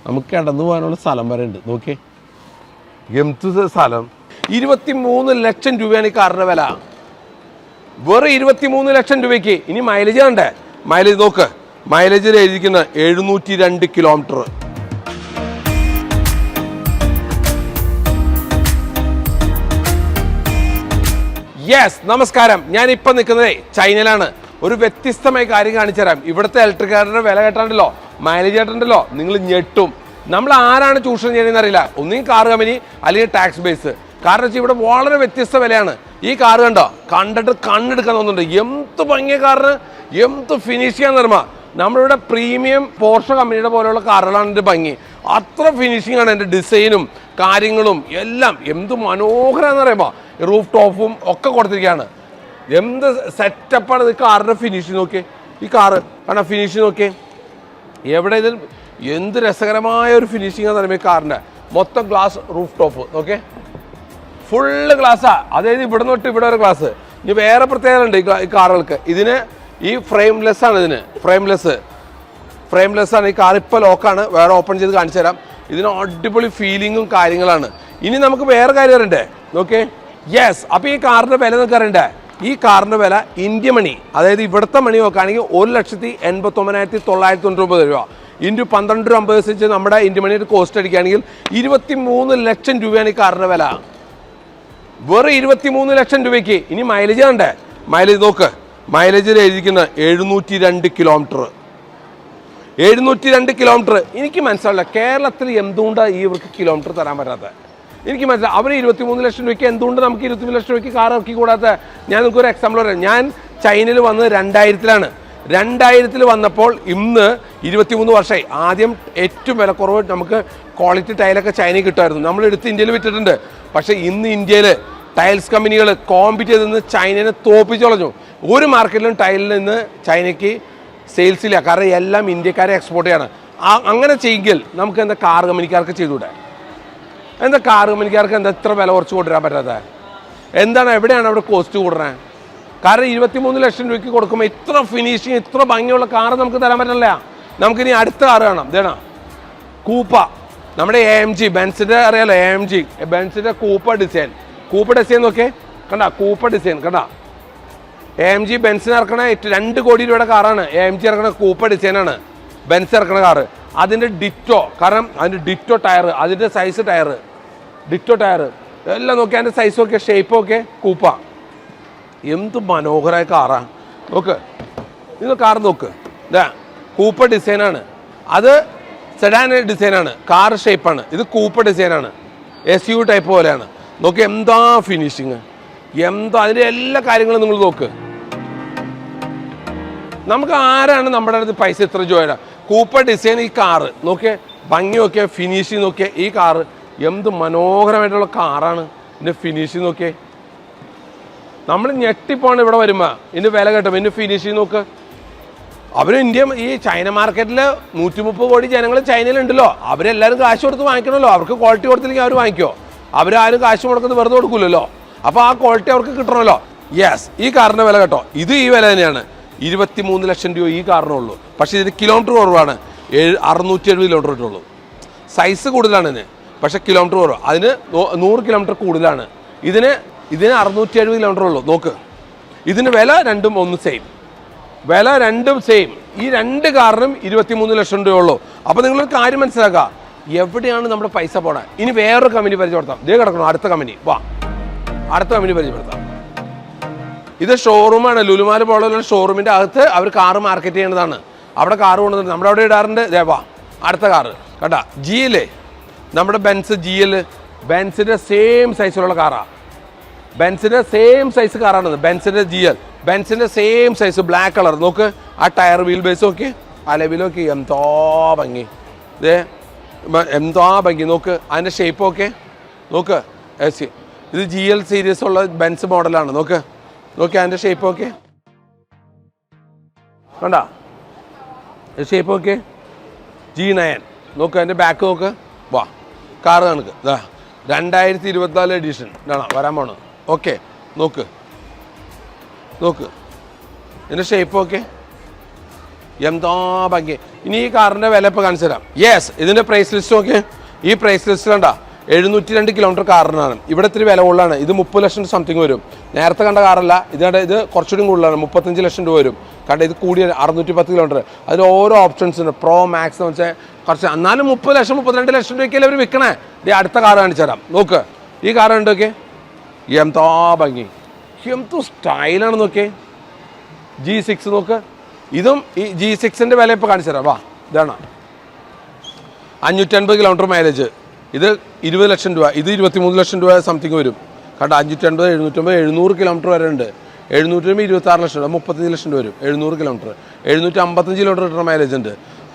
നമുക്ക് കിടന്നു പോകാനുള്ള സ്ഥലം വരെ ഉണ്ട്. നോക്കിയേ എന്ത് സ്ഥലം. 23 ലക്ഷം രൂപയാണ് ഈ കാറിൻ്റെ വില. വെറും 23 ലക്ഷം രൂപയ്ക്ക്. ഇനി മൈലേജ് കണ്ടേ, മൈലേജ് നോക്ക്. മൈലേജിൽ എഴുതിക്കുന്ന 702 കിലോമീറ്റർ. യെസ്, നമസ്കാരം. ഞാൻ ഇപ്പം നിൽക്കുന്നത് ചൈനയിലാണ്. ഒരു വ്യത്യസ്തമായ കാര്യം കാണിച്ചു തരാം. ഇവിടുത്തെ ഇലക്ട്രിക് കാറിൻ്റെ വില കേട്ടാണ്ടല്ലോ, മൈലേജ് കേട്ടിട്ടുണ്ടല്ലോ, നിങ്ങൾ ഞെട്ടും. നമ്മൾ ആരാണ് ചൂഷണം ചെയ്യുന്നതെന്ന് അറിയില്ല. ഒന്നുകിൽ കാർ കമ്പനി അല്ലെങ്കിൽ ടാക്സ് ബേസ്. കാരണം വെച്ചാൽ ഇവിടെ വളരെ വ്യത്യസ്ത വിലയാണ്. ഈ കാർ കണ്ടോ, കണ്ടിട്ട് കണ്ണെടുക്കാൻ തോന്നുന്നുണ്ട്. എന്ത് ഭംഗിയ കാറിന്, എന്ത് ഫിനിഷിംഗ് നിർമ്മ. നമ്മളിവിടെ പ്രീമിയം പോർഷ കമ്പനിയുടെ പോലെയുള്ള കാറുകളാണ് എൻ്റെ ഭംഗി. അത്ര ഫിനിഷിംഗ് ആണ് എൻ്റെ ഡിസൈനും കാര്യങ്ങളും എല്ലാം. എന്ത് മനോഹരമാണെന്ന് പറയുമ്പോൾ റൂഫ് ടോപ്പും ഒക്കെ കൊടുത്തിരിക്കുകയാണ്. എന്ത് സെറ്റപ്പാണ് ഈ കാറിൻ്റെ ഫിനിഷിങ് നോക്കിയേ. ഈ കാറ് കാരണം ഫിനിഷിങ് നോക്കിയേ, എവിടെ ഇതിൽ എന്ത് രസകരമായ ഒരു ഫിനിഷിംഗ് എന്ന് പറയുമ്പോൾ ഈ കാറിൻ്റെ മൊത്തം ഗ്ലാസ് റൂഫ് ടോപ്പ് നോക്കേ, ഫുള്ള് ഗ്ലാസ്സാ. അതായത് ഇവിടെ തൊട്ട് ഇവിടെ ഒരു ഗ്ലാസ്. ഇനി വേറെ പ്രത്യേകത ഉണ്ട് ഈ കാറുകൾക്ക്. ഇതിന് ഈ ഫ്രെയിംലെസ് ആണ്. ഇതിന് ഫ്രെയിംലെസ് ആണ് ഈ കാർ. ഇപ്പോൾ ലോക്കാണ്, വേറെ ഓപ്പൺ ചെയ്ത് കാണിച്ചു തരാം. ഇതിന് അടിപൊളി ഫീലിങ്ങും കാര്യങ്ങളാണ്. ഇനി നമുക്ക് വേറെ കാര്യം അറിയണ്ടേ, നോക്കേ. യെസ്, അപ്പോൾ ഈ കാറിൻ്റെ വില നിങ്ങൾക്ക് അറിയണ്ടേ. ഈ കാറിൻ്റെ വില ഇന്ത്യ മണി, അതായത് ഇവിടുത്തെ മണി നോക്കുകയാണെങ്കിൽ 1,89,999 രൂപ ഇൻറ്റു 12.50 വെച്ച് നമ്മുടെ ഇന്ത്യ മണിയുടെ കോസ്റ്റ് അടിക്കുകയാണെങ്കിൽ 23 ലക്ഷം രൂപയാണ് ഈ കാറിൻ്റെ വില. വെറും 23 ലക്ഷം രൂപയ്ക്ക്. ഇനി മൈലേജ് കണ്ടേ, മൈലേജ് നോക്ക്. മൈലേജിൽ എഴുതിക്കുന്ന 702 കിലോമീറ്റർ. 702 കിലോമീറ്റർ. എനിക്ക് മനസ്സിലാവില്ല കേരളത്തിൽ എന്തുകൊണ്ടാണ് ഇവർക്ക് കിലോമീറ്റർ തരാൻ പറ്റാത്തത്. എനിക്ക് മനസ്സിലായി. അവർ 23 ലക്ഷം രൂപയ്ക്ക് എന്തുകൊണ്ട് നമുക്ക് 23 ലക്ഷം രൂപയ്ക്ക് കാർ ഇറക്കി കൂടാത്ത. ഞാൻ നിങ്ങൾക്കൊരു എക്സാമ്പിൾ പറയാം. ഞാൻ ചൈനയിൽ വന്നത് 2000-ലാണ്. 2000 വന്നപ്പോൾ ഇന്ന് 23 വർഷമായി. ആദ്യം ഏറ്റവും വില കുറവ് നമുക്ക് ക്വാളിറ്റി ടൈലൊക്കെ ചൈനയിൽ കിട്ടുമായിരുന്നു. നമ്മളെടുത്ത് ഇന്ത്യയിൽ വിറ്റിട്ടുണ്ട്. പക്ഷേ ഇന്ന് ഇന്ത്യയിൽ ടൈൽസ് കമ്പനികൾ കോമ്പീറ്റ് ചെയ്ത് നിന്ന് ചൈനയെ തോപ്പിച്ചു കളഞ്ഞു. ഒരു മാർക്കറ്റിലും ടൈലിൽ നിന്ന് ചൈനയ്ക്ക് സെയിൽസ് ഇല്ല. കാരണം എല്ലാം ഇന്ത്യക്കാരെ എക്സ്പോർട്ട് ചെയ്യാണ്. അങ്ങനെ ചെയ്യെങ്കിൽ നമുക്ക് എന്താ കാർ കമ്പനിക്കാർക്ക് ചെയ്തുകൂടെ? എന്താ കാർ കമ്പനിക്കാർക്ക് എന്താ ഇത്ര വില കുറച്ച് കൊണ്ടുവരാൻ പറ്റാത്തത്? എന്താണ്, എവിടെയാണ് അവിടെ കോസ്റ്റ് കൂടുന്നത്? കാരണം 23 ലക്ഷം രൂപയ്ക്ക് കൊടുക്കുമ്പോൾ ഇത്ര ഫിനിഷിങ്, ഇത്ര ഭംഗിയുള്ള കാർ നമുക്ക് തരാൻ പറ്റില്ല. നമുക്കിനി അടുത്ത കാർ കാണാം. ഇതാണ് കൂപ്പ. നമ്മുടെ AMG ബെൻസിൻ്റെ അറിയാലോ, AMG ബെൻസിൻ്റെ കൂപ്പ ഡിസൈൻ നോക്കിയേ. കണ്ട കൂപ്പ ഡിസൈൻ കണ്ട. AMG ബെൻസിന് ഇറക്കണ 2 കോടി രൂപയുടെ കാറാണ്. AMG ഇറക്കണ കൂപ്പ ഡിസൈനാണ് ബെൻസ് ഇറക്കണ കാറ്. അതിൻ്റെ ഡിറ്റോ, കാരണം അതിൻ്റെ ഡിറ്റോ ടയർ, അതിൻ്റെ സൈസ് ടയർ, ഡിറ്റോ ടയർ എല്ലാം നോക്കി. അതിൻ്റെ സൈസൊക്കെ ഷേപ്പൊക്കെ കൂപ്പ. എന്ത് മനോഹരമായ കാറാണ് നോക്ക്. നിങ്ങൾ കാർ നോക്ക്. ഇതാ കൂപ്പ ഡിസൈനാണ്. അത് സെഡാൻ ഡിസൈനാണ്, കാർ ഷേപ്പാണ്. ഇത് കൂപ്പ ഡിസൈനാണ്, SUV ടൈപ്പ് പോലെയാണ്. നോക്ക് എന്താ ഫിനിഷിങ്, എന്താ അതിൻ്റെ എല്ലാ കാര്യങ്ങളും നിങ്ങൾ നോക്ക്. നമുക്ക് ആരാണ് നമ്മുടെ അടുത്ത് പൈസ ഇത്ര ജോയിന? കൂപ്പ ഡിസൈൻ ഈ കാറ് നോക്കിയേ, ഭംഗി നോക്കിയാൽ, ഫിനിഷിങ് നോക്കിയാൽ. ഈ കാറ് എന്ത് മനോഹരമായിട്ടുള്ള കാറാണ്. ഇതിൻ്റെ ഫിനിഷിങ് നോക്കിയേ. നമ്മൾ ഞെട്ടിപ്പോണ് ഇവിടെ വരുമ്പോൾ. ഇതിൻ്റെ വില കേട്ടോ, ഇതിൻ്റെ ഫിനിഷിങ് നോക്ക്. അവർ ഈ ചൈന മാർക്കറ്റിൽ 130 കോടി ജനങ്ങൾ ചൈനയിലുണ്ടല്ലോ. അവരെല്ലാവരും കാശ് കൊടുത്ത് വാങ്ങിക്കണമല്ലോ. അവർക്ക് ക്വാളിറ്റി കൊടുത്തില്ലെങ്കിൽ അവർ വാങ്ങിക്കുമോ? അവരാരും കാശ് മുടക്കുന്നത് വെറുതെ കൊടുക്കില്ലല്ലോ. അപ്പോൾ ആ ക്വാളിറ്റി അവർക്ക് കിട്ടണമല്ലോ. യെസ്, ഈ കാറിൻ്റെ വില കേട്ടോ, ഇത് ഈ വില തന്നെയാണ്. 23 ലക്ഷം രൂപ ഈ കാറിനുള്ളൂ. പക്ഷേ ഇതിന് കിലോമീറ്റർ കുറവാണ്. 670 കിലോമീറ്റർ കിട്ടുള്ളൂ. സൈസ് കൂടുതലാണ് ഇതിന്, പക്ഷേ കിലോമീറ്റർ കുറവ്. അതിന് 100 കിലോമീറ്റർ കൂടുതലാണ്. ഇതിന് 670 കിലോമീറ്റർ ഉള്ളൂ. നോക്ക്, ഇതിന് വില രണ്ടും ഒന്ന് സെയിം. വില രണ്ടും സെയിം. ഈ 2 കാറിനും 23 ലക്ഷം രൂപ ഉള്ളൂ. അപ്പോൾ നിങ്ങളൊരു കാര്യം മനസ്സിലാക്കുക, എവിടെയാണ് നമ്മുടെ പൈസ പോണേ. ഇനി വേറൊരു കമ്പനി പരിചയപ്പെടുത്താം. ഇതേ കിടക്കണം അടുത്ത കമ്പനി. വാ, അടുത്ത കമ്പനി പരിചയപ്പെടുത്താം. ഇത് ഷോറൂമാണ്. ലുലുമാൽ പോലുള്ള ഷോറൂമിൻ്റെ അകത്ത് അവർ കാറ് മാർക്കറ്റ് ചെയ്യേണ്ടതാണ്. അവിടെ കാറ് കൊണ്ടുവന്നിട്ട് നമ്മുടെ അവിടെ ഇടാറുണ്ട്. വാ, അടുത്ത കാറ് കേട്ടാ, GL. നമ്മുടെ ബെൻസ് GL, ബെൻസിൻ്റെ സെയിം സൈസിലുള്ള കാറാണ്. ബെൻസിൻ്റെ സെയിം സൈസ് കാറാണ് ബെൻസിൻ്റെ GL. ബെൻസിൻ്റെ സെയിം സൈസ്, ബ്ലാക്ക് കളർ. നോക്ക് ആ ടയർ വീൽ ബേസ് നോക്കി, അലവിലൊക്കെ എന്തോ ഭംഗി. ഇതേ എന്തോ ഭംഗി നോക്ക്. അതിൻ്റെ ഷേപ്പ് ഒക്കെ നോക്ക്. ഇത് GL സീരീസ് ഉള്ള ബെൻസ് മോഡലാണ്. നോക്ക് അതിൻ്റെ ഷേപ്പ് ഒക്കെ കണ്ട, ഷേപ്പ് ഒക്കെ G9. നോക്ക് അതിൻ്റെ ബാക്ക് നോക്ക്. വാ, കാറ് കണക്ക്. 2024 എഡിഷൻ ഇതാണ് വരാൻ പോണത്. ഓക്കെ, നോക്ക് ഇതിൻ്റെ ഷേപ്പ് ഒക്കെ. എന്താ ഭംഗി. ഇനി ഈ കാറിൻ്റെ വില ഇപ്പോൾ കാണിച്ചു തരാം. യെസ്, ഇതിൻ്റെ പ്രൈസ് ലിസ്റ്റ് നോക്കിയേ. ഈ പ്രൈസ് ലിസ്റ്റിലുണ്ടാ 702 കിലോമീറ്റർ കാറിനാണ്. ഇവിടെ ഇത്തിരി വില കൂടുതലാണ്. ഇത് 30 ലക്ഷം സംതിങ് വരും. നേരത്തെ കണ്ട കാറല്ല, ഇത് കുറച്ചുകൂടി കൂടുതലാണ്, 35 ലക്ഷം രൂപ വരും. കാരണം ഇത് കൂടിയ 610 കിലോമീറ്റർ. അതിൽ ഓരോ ഓപ്ഷൻസ് ഉണ്ട്. പ്രോ മാക്സ് എന്ന് വെച്ചാൽ കുറച്ച്, എന്നാലും 30 ലക്ഷം 32 ലക്ഷം രൂപയ്ക്കല്ലേ അവർ വിൽക്കണേ. ഇത് അടുത്ത കാർ കാണിച്ചു തരാം. നോക്ക്, ഈ കാർ ഉണ്ടോക്കെ, എന്താ ഭംഗി, എന്ത് സ്റ്റൈലാണ് നോക്കിയേ. G6 നോക്ക്. ഇതും ഈ G6ൻ്റെ വില ഇപ്പോൾ കാണിച്ചു തരാം. വാ, ഇതാണ് 550 കിലോമീറ്റർ മൈലേജ്. ഇത് 20 ലക്ഷം രൂപ. ഇത് 23 ലക്ഷം രൂപ സംതിങ് വരും. കാരണം 550, 750, 700 കിലോമീറ്റർ വരെ ഉണ്ട്. 700 26 ലക്ഷം രൂപ, 35 ലക്ഷം രൂപ വരും. 700 കിലോമീറ്റർ, 755 കിലോമീറ്റർ കിട്ടുന്ന മൈലേജ് ഉണ്ട്.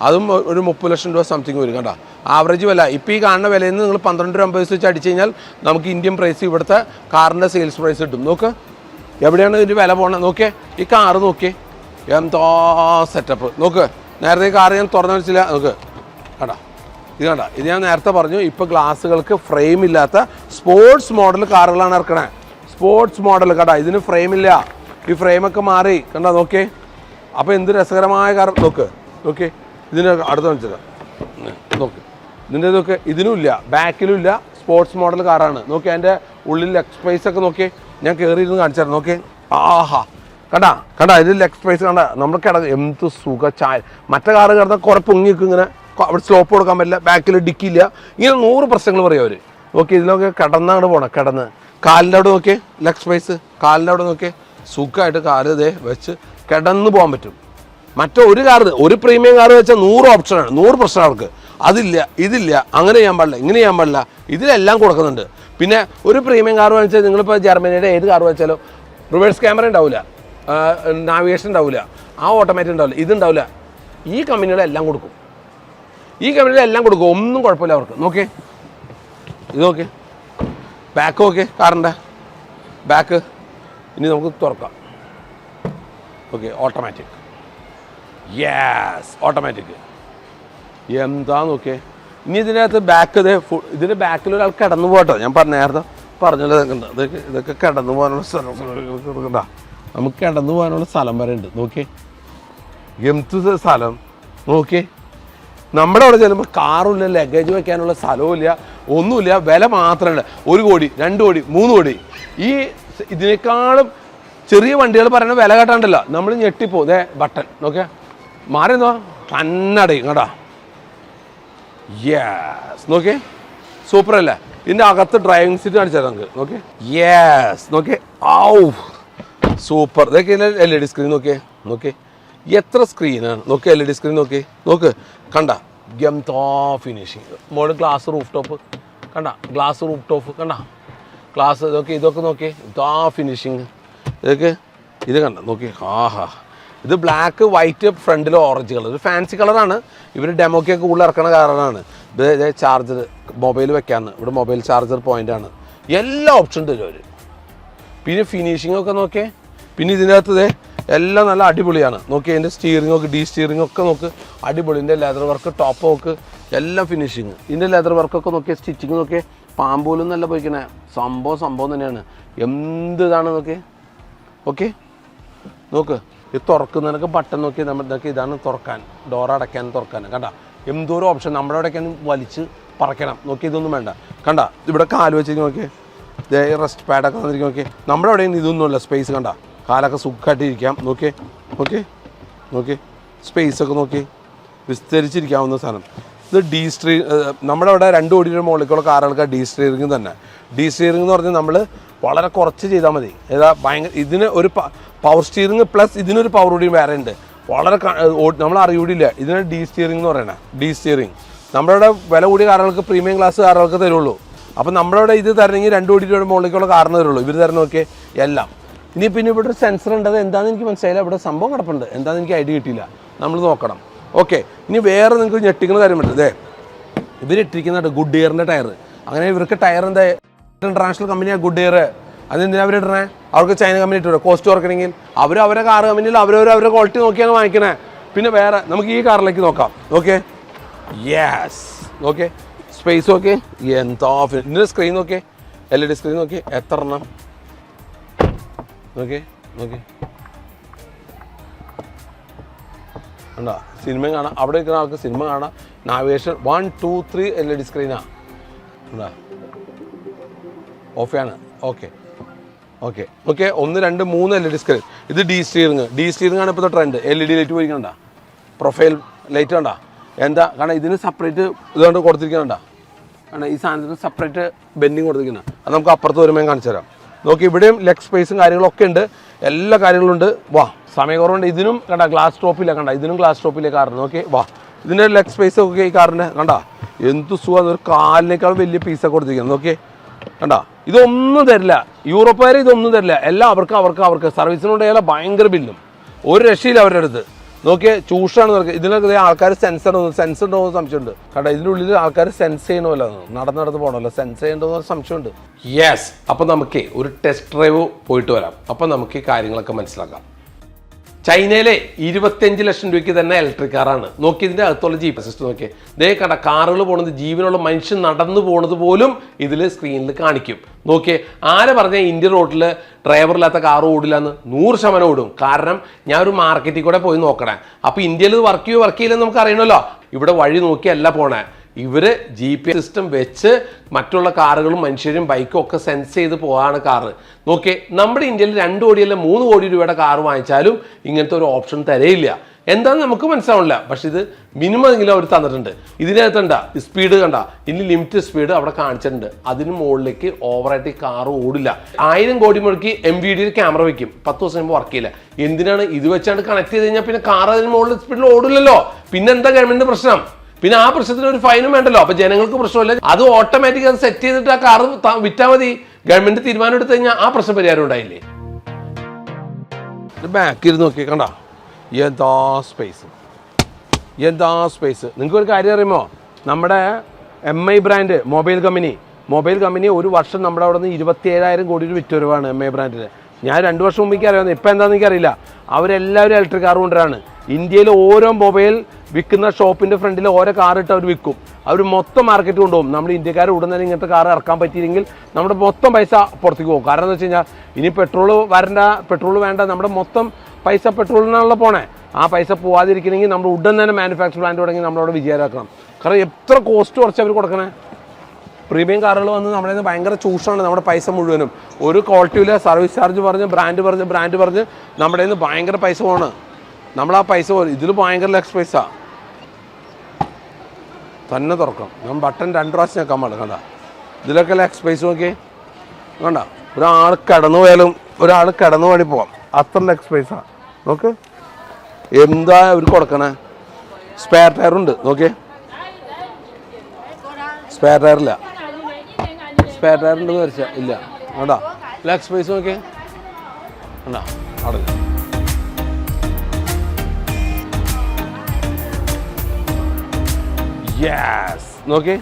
അതും ഒരു 30 ലക്ഷം രൂപ സംതിങ് വരും. കേട്ടോ, ആവറേജ് വില. ഇപ്പോൾ ഈ കാണുന്ന വിലയിൽ നിന്ന് നിങ്ങൾ 12 രൂപ വെച്ച് അടിച്ചു കഴിഞ്ഞാൽ നമുക്ക് ഇന്ത്യൻ പ്രൈസ്, ഇവിടുത്തെ കാറിൻ്റെ സെയിൽസ് പ്രൈസ് കിട്ടും. നോക്ക് എവിടെയാണ് ഇതിൻ്റെ വില പോകണത്. നോക്കിയേ, ഈ കാറ് നോക്കിയേ, എന്തോ സെറ്റപ്പ്. നോക്ക്, നേരത്തെ ഈ കാറ് ഞാൻ തുറന്നു വെച്ചില്ല. നോക്ക്, കേട്ടോ, ഇത് കണ്ട, ഇത് ഞാൻ നേരത്തെ പറഞ്ഞു. ഇപ്പോൾ ഗ്ലാസ്സുകൾക്ക് ഫ്രെയിം ഇല്ലാത്ത സ്പോർട്സ് മോഡൽ കാറുകളാണ് ഇറക്കണേ. സ്പോർട്സ് മോഡൽ കേട്ടോ, ഇതിന് ഫ്രെയിമില്ല. ഈ ഫ്രെയിമൊക്കെ മാറി കണ്ടോ. നോക്കിയേ, അപ്പോൾ എന്ത് രസകരമായ കാർ. നോക്ക് നോക്കിയേ, ഇതിന് അടുത്ത വെച്ചത് നോക്ക്, ഇതിൻ്റെ ഇതൊക്കെ ഇതിനും ഇല്ല, ബാക്കിലും ഇല്ല. സ്പോർട്സ് മോഡൽ കാറാണ്. നോക്കി, അതിൻ്റെ ഉള്ളിൽ ലെഗ് സ്പേസ് ഒക്കെ നോക്കിയേ. ഞാൻ കയറിയിരുന്ന് കാണിച്ചായിരുന്നു. നോക്കിയേ, ആഹാ, കണ്ടാ ഇതിൽ ലെഗ് സ്പേസ് കണ്ട. നമ്മൾ എന്ത് സുഖ ചായ. മറ്റേ കാറ് കിടന്നാൽ കുറെ പൊങ്ങി നിൽക്കും ഇങ്ങനെ. അവിടെ സ്ലോപ്പ് കൊടുക്കാൻ പറ്റില്ല, ബാക്കിൽ ഡിക്കില്ല. ഇങ്ങനെ 100 പ്രശ്നങ്ങൾ പറയും അവർ. നോക്കി, ഇതിലൊക്കെ കിടന്നാണ് പോണം. കിടന്ന് കാലിൻ്റെ അവിടെ നോക്കിയേ, ലെഗ് സ്പേസ് കാലിൻ്റെ അവിടെ നോക്കിയേ. സുഖമായിട്ട് കാറ് ഇതേ വെച്ച് കിടന്ന് പോകാൻ പറ്റും. മറ്റൊരു കാറ്, ഒരു പ്രീമിയം കാറ് വെച്ചാൽ 100 ഓപ്ഷനാണ്, 100 പ്രശ്നം അവർക്ക്. അതില്ല, ഇതില്ല, അങ്ങനെ ചെയ്യാൻ പാടില്ല, ഇങ്ങനെ ചെയ്യാൻ പാടില്ല. ഇതിലെല്ലാം കൊടുക്കുന്നുണ്ട്. പിന്നെ ഒരു പ്രീമിയം കാർ വാങ്ങിച്ചാൽ നിങ്ങളിപ്പോൾ ജർമ്മനിയുടെ ഏത് കാർ വാങ്ങിച്ചാലും റിവേഴ്സ് ക്യാമറ ഉണ്ടാവില്ല, നാവിഗേഷൻ ഉണ്ടാവില്ല, ആ ഓട്ടോമാറ്റിക് ഉണ്ടാവില്ല, ഇതുണ്ടാവില്ല. ഈ കമ്പനികളെല്ലാം കൊടുക്കും. ഈ കമ്പനികളെല്ലാം കൊടുക്കും, ഒന്നും കുഴപ്പമില്ല അവർക്ക്. നോക്കിയേ, ഇത് നോക്കിയേ, ബാക്ക് നോക്കിയേ, കാറിൻ്റെ ബാക്ക്. ഇനി നമുക്ക് തുറക്കാം. Okay, automatic. Yes, automatic. എന്താ നോക്കിയേ. ഇനി ഇതിനകത്ത് ബാക്ക് ഇതിൻ്റെ ബാക്കിൽ ഒരാൾ കിടന്നു പോകട്ടോ. ഞാൻ നേരത്തെ പറഞ്ഞത് ഇതൊക്കെ കിടന്നു പോകാനുള്ള സ്ഥലം. നമുക്ക് കിടന്നു പോകാനുള്ള സ്ഥലം വരെ ഉണ്ട്. നോക്കിയേ, എന്ത് സ്ഥലം നോക്കിയേ. നമ്മുടെ അവിടെ ചെല്ലുമ്പോൾ കാറുമില്ല, ലഗേജ് വയ്ക്കാനുള്ള സ്ഥലവും ഇല്ല, ഒന്നുമില്ല. വില മാത്രമല്ല, 1 കോടി 2 കോടി 3 കോടി. ഈ ഇതിനേക്കാളും ചെറിയ വണ്ടികൾ പറയുന്ന വില കേട്ടാണ്ടല്ലോ, നമ്മൾ ഞെട്ടിപ്പോ. ഇതേ ബട്ടൺ നോക്കിയാ മാറിയെന്നോ കണ്ണടയും കേട്ടാ. യെസ്, നോക്കിയേ, സൂപ്പർ അല്ലേ. ഇതിൻ്റെ അകത്ത് ഡ്രൈവിംഗ് സീറ്റ് കാണിച്ചാൽ നമുക്ക്. നോക്കിയേ, യെസ്, നോക്കിയേ, ഔ സൂപ്പർ. ഇതൊക്കെ LED സ്ക്രീൻ നോക്കിയേ. നോക്കിയേ എത്ര സ്ക്രീനാണ്. നോക്കിയേ, LED സ്ക്രീൻ നോക്കിയേ. നോക്ക്, കണ്ട ഗംതാ ഫിനിഷിങ്. മോള് ഗ്ലാസ് റൂഫ് ടോപ്പ് കണ്ട, ഗ്ലാസ് റൂഫ് ടോപ്പ് കണ്ട, ഗ്ലാസ്. ഇതൊക്കെ നോക്കിയേ, ഇതാ ഫിനിഷിങ്. ഇതൊക്കെ ഇത് കണ്ട, നോക്കിയേ, ആഹാ. ഇത് ബ്ലാക്ക് വൈറ്റ് ഫ്രണ്ടിൽ ഓറഞ്ച് കളർ, ഒരു ഫാൻസി കളറാണ്. ഇവർ ഡെമോക്കൊക്കെ കൂടുതൽ ഇറക്കുന്ന കാറാണ്. ഇത് ചാർജർ മൊബൈൽ വെക്കാമെന്ന്. ഇവിടെ മൊബൈൽ ചാർജർ പോയിൻ്റാണ്. എല്ലാ ഓപ്ഷൻ തരും അവർ. പിന്നെ ഫിനിഷിംഗ് ഒക്കെ നോക്കിയേ. പിന്നെ ഇതിനകത്ത് എല്ലാം നല്ല അടിപൊളിയാണ്. നോക്കി, അതിൻ്റെ സ്റ്റിയറിംഗ് ഒക്കെ, ഡി സ്റ്റിയറിംഗ് ഒക്കെ നോക്ക്, അടിപൊളി. ഇതിൻ്റെ ലെതർ വർക്ക്, ടോപ്പ് നോക്ക്, എല്ലാം ഫിനിഷിങ്. ഇതിൻ്റെ ലെതർ വർക്കൊക്കെ നോക്കിയ, സ്റ്റിച്ചിങ് നോക്കിയേ. പാമ്പോലും നല്ല പോയിക്കണേ. സംഭവം തന്നെയാണ്. എന്ത് ഇതാണ് നോക്കിയേ. ഓക്കെ, നോക്ക്, ഇത് തുറക്കുന്നതിനൊക്കെ ബട്ടൺ നോക്കി. നമ്മൾക്ക് ഇതാണ് തുറക്കാൻ, ഡോർ അടയ്ക്കാൻ, തുറക്കാൻ. കണ്ട എന്തോരം ഓപ്ഷൻ. നമ്മുടെ അവിടെയൊക്കെ വലിച്ച് പറക്കണം. നോക്കി, ഇതൊന്നും വേണ്ട. കണ്ട ഇവിടെ കാല് വെച്ചിരിക്കും. നോക്കിയേ, റെസ്റ്റ് പാഡൊക്കെ വന്നിരിക്കും. നോക്കിയേ, നമ്മുടെ അവിടെ ഇതൊന്നുമില്ല. സ്പേസ് കണ്ട, കാലൊക്കെ സുഖമായിട്ടിരിക്കാം. നോക്കിയേ, നോക്കിയേ, സ്പേസൊക്കെ നോക്കി, വിസ്തരിച്ചിരിക്കാവുന്ന സാധനം. ഇത് ഡി സ്ട്രീ. നമ്മുടെ അവിടെ 2 കോടിയുടെ മുകളിലേക്കുള്ള കാറുകൾക്ക് ഡി സ്റ്റിയറിംഗ് തന്നെ. ഡി സ്റ്റിയറിംഗ് എന്ന് പറഞ്ഞാൽ നമ്മൾ വളരെ കുറച്ച് ചെയ്താൽ മതി. ഭയങ്കര ഇതിന് ഒരു പവർ സ്റ്റിയറിംഗ് പ്ലസ് ഇതിനൊരു പവർ കൂടി വേറെ ഉണ്ട്. വളരെ നമ്മൾ അറിയൂടില്ല. ഇതിന് ഡി സ്റ്റിയറിംഗ് എന്ന് പറയണേ. ഡി സ്റ്റിയറിംഗ് നമ്മുടെ അവിടെ വില കൂടിയ കാറുകൾക്ക്, പ്രീമിയം ക്ലാസ് കാറുകൾക്ക് തരുള്ളൂ. അപ്പം നമ്മുടെ അവിടെ ഇത് തരണമെങ്കിൽ 2 കോടിയുടെ മുകളിലേക്കുള്ള കാറിന് തരുള്ളൂ. ഇവർ തരണം നോക്കിയേ എല്ലാം. ഇനി പിന്നെ ഇവിടെ ഒരു സെൻസർ ഉണ്ട്. അത് എന്താണെന്ന് എനിക്ക് മനസ്സിലായില്ല. ഇവിടെ സംഭവം കിടപ്പുണ്ട്. എന്താണെന്ന് എനിക്ക് ഐഡിയ കിട്ടിയില്ല. നമ്മൾ നോക്കണം. ഓക്കെ, ഇനി വേറെ നിങ്ങൾക്ക് ഞെട്ടിക്കുന്ന കാര്യം പറ്റും. ഇവരിട്ടിരിക്കുന്നുണ്ട് ഗുഡ് ഇയറിൻ്റെ ടയർ. അങ്ങനെ ഇവർക്ക് ടയർ എന്താ ഇന്റർനാഷണൽ കമ്പനിയാണ് ഗുഡ് ഇയർ. അതെന്തിനാണ് അവർ ഇടണേ? അവർക്ക് ചൈന കമ്പനി ഇട്ടു കോസ്റ്റ് കുറയ്ക്കണമെങ്കിൽ. അവരെ കാർ കമ്പനിയിൽ അവരവരുടെ ക്വാളിറ്റി നോക്കിയാണ് വാങ്ങിക്കണേ. പിന്നെ വേറെ നമുക്ക് ഈ കാറിലേക്ക് നോക്കാം. Okay, yes, okay, space okay. എന്താ ഇതിൻ്റെ സ്ക്രീൻ നോക്കിയേ, LED സ്ക്രീൻ നോക്കിയേ, എത്ര എണ്ണം നോക്കിയേ. കണ്ടോ സിനിമ കാണാം, അവിടെ നിൽക്കുന്ന ആൾക്ക് സിനിമ കാണാം. നാവിഗേഷൻ 1 2 3 LED സ്ക്രീനാണ്. കണ്ടോ ഓക്കെയാണ്. Okay 1 2 3 LED screen. ഇത് ഡി സ്റ്റിയറിംഗ് ആണ് ഇപ്പോഴത്തെ ട്രെൻഡ്. LED ലൈറ്റ് പോയിക്കണ്ട, പ്രൊഫൈൽ ലൈറ്റ് കണ്ട എന്താ, കാരണം ഇതിന് സെപ്പറേറ്റ് ഇതുകൊണ്ട് കൊടുത്തിരിക്കുന്നുണ്ട. കാരണം ഈ സാധനത്തിന് സെപ്പറേറ്റ് ബെൻഡിങ് കൊടുത്തിരിക്കുന്നത്. അത് നമുക്ക് അപ്പുറത്ത് വരുമ്പോൾ കാണിച്ചു തരാം. നോക്കി ഇവിടെയും ലെഗ് സ്പേസും കാര്യങ്ങളൊക്കെ ഉണ്ട്, എല്ലാ കാര്യങ്ങളും ഉണ്ട്. വാ സമയം കുറവുണ്ട്. ഇതിനും കണ്ട ഗ്ലാസ് ടോപ്പില്ല, കണ്ട ഇതിനും ഗ്ലാസ് ടോപ്പിലെ കാറിന്. നോക്കി വാ ഇതിൻ്റെ ലെഗ് സ്പേസ് ഒക്കെ ഈ കാറിൻ്റെ കണ്ട എന്ത് സുഖം. ഒരു കാലിനേക്കാൾ വലിയ പീസൊക്കെ കൊടുത്തിരിക്കുന്നത്. നോക്കി കണ്ട ഇതൊന്നും തരില്ല, യൂറോപ്പുകാർ ഇതൊന്നും തരില്ല. എല്ലാം അവർക്ക് സർവീസിനുണ്ടായാലും ഭയങ്കര ബില്ലും, ഒരു രക്ഷയില്ല അവരുടെ അടുത്ത്. നോക്കിയേ ചൂഷാണ് നോക്കി. ഇതിനൊക്കെ ആൾക്കാർ സെൻസ് ഉണ്ടോ എന്ന് സംശയമുണ്ട്. കാരണം ഇതിനുള്ളിൽ ആൾക്കാർ സെൻസ് ചെയ്യണമല്ലോ, നടന്ന് പോകണമല്ലോ, സെൻസ് ചെയ്യണ്ടോ എന്ന് സംശയമുണ്ട്. യെസ്, അപ്പം നമുക്ക് ഒരു ടെസ്റ്റ് ഡ്രൈവ് പോയിട്ട് വരാം. അപ്പം നമുക്ക് ഈ കാര്യങ്ങളൊക്കെ മനസ്സിലാക്കാം. ചൈനയിലെ 25 ലക്ഷം രൂപയ്ക്ക് തന്നെ ഇലക്ട്രിക് കാറാണ്. നോക്കി ഇതിൻ്റെ അകത്തുള്ള ജീപ്പ് സിസ്റ്റം നോക്കിയേ. ദേ കണ്ട കാറുകൾ പോണത്, ജീവനുള്ള മനുഷ്യൻ നടന്നു പോണത് പോലും ഇതിൽ സ്ക്രീനിൽ കാണിക്കും. നോക്കിയേ, ആരെ പറഞ്ഞാൽ ഇന്ത്യൻ റോഡിൽ ഡ്രൈവറില്ലാത്ത കാർ ഓടില്ല എന്ന്? 100% ഓടും. കാരണം ഞാൻ ഒരു മാർക്കറ്റിൽ കൂടെ പോയി നോക്കണേ. അപ്പോൾ ഇന്ത്യയിൽ ഇത് വർക്ക് ചെയ്യില്ലെന്ന് നമുക്ക് അറിയണമല്ലോ. ഇവിടെ വഴി നോക്കിയല്ല പോണേ. ഇവര് GPS സിസ്റ്റം വെച്ച് മറ്റുള്ള കാറുകളും മനുഷ്യരും ബൈക്കും ഒക്കെ സെൻസ് ചെയ്ത് പോവാണ് കാറ്. നോക്കിയേ, നമ്മുടെ ഇന്ത്യയിൽ 2 കോടിയല്ല 3 കോടി രൂപയുടെ കാർ വാങ്ങിച്ചാലും ഇങ്ങനത്തെ ഒരു ഓപ്ഷൻ തരയില്ല. എന്താണെന്ന് നമുക്ക് മനസ്സിലാവില്ല. പക്ഷെ ഇത് മിനിമം എങ്കിലും അവർ തന്നിട്ടുണ്ട്. ഇതിനകത്തുണ്ട സ്പീഡ് കണ്ട, ഇനി ലിമിറ്റ് സ്പീഡ് അവിടെ കാണിച്ചിട്ടുണ്ട്. അതിന് മുകളിലേക്ക് ഓവറായിട്ട് ഈ കാർ ഓടില്ല. 1000 കോടി മുടക്കി MVD ക്യാമറ വെക്കും, 10 ദിവസം കഴിയുമ്പോൾ വർക്ക് ചെയ്യില്ല. എന്തിനാണ് ഇത് വെച്ചാണ് കണക്ട് ചെയ്ത് കഴിഞ്ഞാൽ പിന്നെ കാർ അതിന് മുകളിൽ സ്പീഡിൽ ഓടില്ലല്ലോ. പിന്നെ എന്താ ഗവൺമെന്റിന്റെ പ്രശ്നം? പിന്നെ ആ പ്രശ്നത്തിന് ഒരു ഫൈനും വേണ്ടല്ലോ. അപ്പൊ ജനങ്ങൾക്ക് പ്രശ്നമില്ല, അത് ഓട്ടോമാറ്റിക് അത് സെറ്റ് ചെയ്തിട്ട് ആ കാർ വിറ്റാൽ മതി. ഗവൺമെന്റ് തീരുമാനം എടുത്തു കഴിഞ്ഞാൽ ആ പ്രശ്നം പരിഹാരം ഉണ്ടായില്ലേ. ബാക്കിൽ നോക്കി കണ്ട എന്താ സ്പേസ്. നിങ്ങൾക്ക് ഒരു കാര്യം അറിയുമോ? നമ്മുടെ MI ബ്രാൻഡ് മൊബൈൽ കമ്പനി ഒരു വർഷം നമ്മുടെ അവിടെ നിന്ന് 27,000 കോടി രൂപ വിറ്റുവരവാണ് MI ബ്രാൻഡിന്. ഞാൻ 2 വർഷം മുമ്പ് അറിയാവുന്നത്, ഇപ്പം എന്താണെന്ന് എനിക്കറിയില്ല. അവരെല്ലാവരും ഇലക്ട്രിക് കാർ കൊണ്ടുവരാണ്. ഇന്ത്യയിൽ ഓരോ മൊബൈൽ വിൽക്കുന്ന ഷോപ്പിൻ്റെ ഫ്രണ്ടിൽ ഓരോ കാർ ഇട്ട് അവർ വിൽക്കും. അവർ മൊത്തം മാർക്കറ്റ് കൊണ്ടുപോകും. നമ്മൾ ഇന്ത്യക്കാർ ഉടൻ തന്നെ ഇങ്ങനത്തെ കാർ ഇറക്കാൻ പറ്റിയില്ലെങ്കിൽ നമ്മുടെ മൊത്തം പൈസ പുറത്തേക്ക് പോകും. കാരണം എന്ന് വെച്ച് കഴിഞ്ഞാൽ ഇനി പെട്രോൾ വേണ്ട, നമ്മുടെ മൊത്തം പൈസ പെട്രോളിനാണല്ലോ പോണേ. ആ പൈസ പോവാതിരിക്കണമെങ്കിൽ നമ്മൾ ഉടൻ തന്നെ മാനുഫാക്ചർ പ്ലാന്റ് തുടങ്ങി നമ്മളവിടെ വിജയമാക്കണം. കാരണം എത്ര കോസ്റ്റ് കുറച്ച് അവർ കൊടുക്കണേ. പ്രീമിയം കാറുകൾ വന്ന് നമ്മുടെ നിന്ന് ഭയങ്കര ചൂഷാണ് നമ്മുടെ പൈസ മുഴുവനും. ഒരു ക്വാളിറ്റിയില്ല, സർവീസ് ചാർജ് പറഞ്ഞ് ബ്രാൻഡ് പറഞ്ഞ് നമ്മുടെ നിന്ന് ഭയങ്കര പൈസ പോകണം. നമ്മൾ ആ പൈസ പോലെ ഇതിൽ ഭയങ്കര ലെക്സ് പൈസ തന്നെ തുറക്കണം. നമ്മൾ ബട്ടൺ 2 പ്രാവശ്യം ഞെക്കാൻ പാടില്ല. കണ്ട ഇതിലൊക്കെ ലെക്സ് പൈസ നോക്കി കണ്ട. ഒരാൾ കിടന്നു വേണ്ടി പോവാം, അത്ര ലെക്സ് പൈസ. നോക്ക് എന്താ അവർ കൊടുക്കണേ. സ്പെയർ ടയറുണ്ട്. നോക്കിയേ, സ്പെയർ ടയറുണ്ടെന്ന് വരച്ചാൽ ഇല്ല. കണ്ടാ ലെക്സ് പൈസ നോക്കിയേ. കണ്ടാ അവിടെ യെസ്. നോക്കി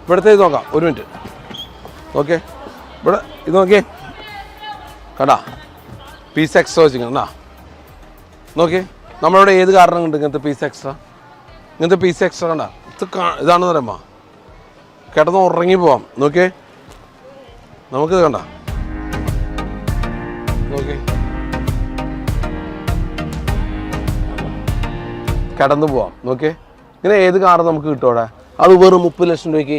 ഇവിടുത്തെ ഇത് നോക്കാം, ഒരു മിനിറ്റ്. ഓക്കെ, ഇവിടെ ഇത് നോക്കിയേ കണ്ടാ പീസ് എക്സ്ട്രാ വെച്ചിരിക്കണം. കണ്ടാ നോക്കി നമ്മളിവിടെ ഏത് കാരണം ഉണ്ട് ഇങ്ങനത്തെ പീസ് എക്സ്ട്രാ കണ്ടാ. ഇതാണെന്ന് പറയുമ്പോൾ കിടന്ന് ഉറങ്ങി പോവാം. നോക്കിയേ നമുക്കിത് കണ്ട. നോക്കി കിടന്നു പോവാം. നോക്കിയേ ഇങ്ങനെ ഏത് കാറ് നമുക്ക് കിട്ടും അവിടെ. അത് വെറും 30 ലക്ഷം രൂപയ്ക്ക്.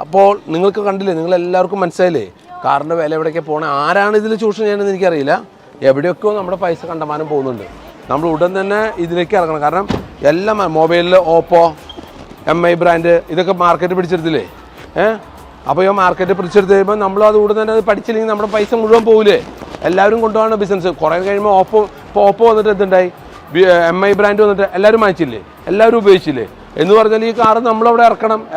അപ്പോൾ നിങ്ങൾക്ക് കണ്ടില്ലേ, നിങ്ങൾ എല്ലാവർക്കും മനസ്സിലായില്ലേ കാറിൻ്റെ വില എവിടേക്ക് പോകണേ. ആരാണ് ഇതിൽ ചൂഷണം ചെയ്യണമെന്ന് എനിക്കറിയില്ല. എവിടെയൊക്കെയോ നമ്മുടെ പൈസ കണ്ടമാനം പോകുന്നുണ്ട്. നമ്മൾ ഉടൻ തന്നെ ഇതിലേക്ക് ഇറങ്ങണം. കാരണം എല്ലാം മൊബൈലിൽ ഓപ്പോ MI ബ്രാൻഡ് ഇതൊക്കെ മാർക്കറ്റ് പിടിച്ചെടുത്തില്ലേ. അപ്പോൾ ഈ മാർക്കറ്റ് പിടിച്ചെടുത്ത് കഴിയുമ്പോൾ നമ്മൾ അത് ഉടൻ തന്നെ അത് പഠിച്ചില്ലെങ്കിൽ നമ്മുടെ പൈസ മുഴുവൻ പോകില്ലേ. എല്ലാവരും കൊണ്ടുപോകുന്ന ബിസിനസ്. കുറേ കഴിയുമ്പോൾ ഓപ്പോ വന്നിട്ട് എന്തുണ്ടായി, MI ബ്രാൻഡ് വന്നിട്ട് എല്ലാവരും വാങ്ങിച്ചില്ലേ, എല്ലാവരും ഉപയോഗിച്ചില്ലേ. എന്ന് പറഞ്ഞാൽ ഈ കാറ് നമ്മളവിടെ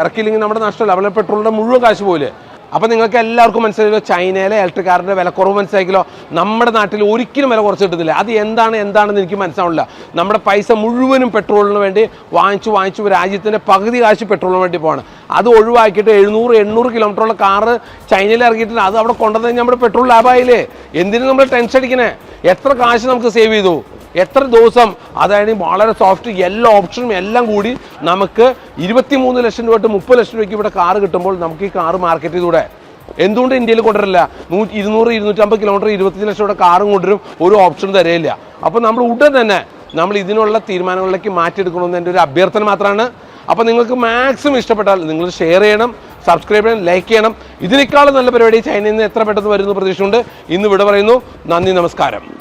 ഇറക്കിയില്ലെങ്കിൽ നമ്മുടെ നഷ്ടമല്ല. അവിടെ പെട്രോളിൻ്റെ മുഴുവൻ കാശ് പോയില്ലേ. അപ്പോൾ നിങ്ങൾക്ക് എല്ലാവർക്കും മനസ്സിലായല്ലോ ചൈനയിലെ ഇലക്ട്രിക് കാറിൻ്റെ വിലക്കുറവ് മനസ്സിലാക്കിയല്ലോ. നമ്മുടെ നാട്ടിൽ ഒരിക്കലും വില കുറച്ച് കിട്ടുന്നില്ല. അത് എന്താണെന്ന് എനിക്ക് മനസ്സിലാവില്ല. നമ്മുടെ പൈസ മുഴുവനും പെട്രോളിന് വേണ്ടി വാങ്ങിച്ചു രാജ്യത്തിൻ്റെ പകുതി കാശ് പെട്രോളിന് വേണ്ടി പോവാണ്. അത് ഒഴിവാക്കിയിട്ട് 700-800 കിലോമീറ്ററുള്ള കാറ് ചൈനയിൽ ഇറക്കിയിട്ടുണ്ട്. അത് അവിടെ കൊണ്ടുവന്ന് നമ്മുടെ പെട്രോൾ ലാഭമായില്ലേ. എന്തിനും നമ്മൾ ടെൻഷൻ അടിക്കണേ. എത്ര കാശ് നമുക്ക് സേവ് ചെയ്തു, എത്ര ദിവസം. അതായത് വളരെ സോഫ്റ്റ് എല്ലാ ഓപ്ഷനും എല്ലാം കൂടി നമുക്ക് 23 ലക്ഷം രൂപ തൊട്ട് 30 ലക്ഷം രൂപയ്ക്ക് ഇവിടെ കാറ് കിട്ടുമ്പോൾ നമുക്ക് ഈ കാറ് മാർക്കറ്റ് ചെയ്തൂടെ? എന്തുകൊണ്ട് ഇന്ത്യയിൽ കൊണ്ടുവരില്ല? 200-250 കിലോമീറ്റർ 25 ലക്ഷം രൂപ കാറും കൊണ്ടുവരും, ഒരു ഓപ്ഷൻ തരയില്ല. അപ്പോൾ നമ്മൾ ഉടൻ തന്നെ നമ്മൾ ഇതിനുള്ള തീരുമാനങ്ങളിലേക്ക് മാറ്റിയെടുക്കണമെന്ന് എൻ്റെ ഒരു അഭ്യർത്ഥന മാത്രമാണ്. അപ്പോൾ നിങ്ങൾക്ക് മാക്സിമം ഇഷ്ടപ്പെട്ടാൽ നിങ്ങൾ ഷെയർ ചെയ്യണം, സബ്സ്ക്രൈബ് ചെയ്യണം, ലൈക്ക് ചെയ്യണം. ഇതിനേക്കാളും നല്ല പരിപാടി ചൈനയിൽ നിന്ന് എത്ര പെട്ടെന്ന് വരുന്നു പ്രതീക്ഷയുണ്ട്. ഇന്ന് ഇവിടെ പറയുന്നു. നന്ദി, നമസ്കാരം.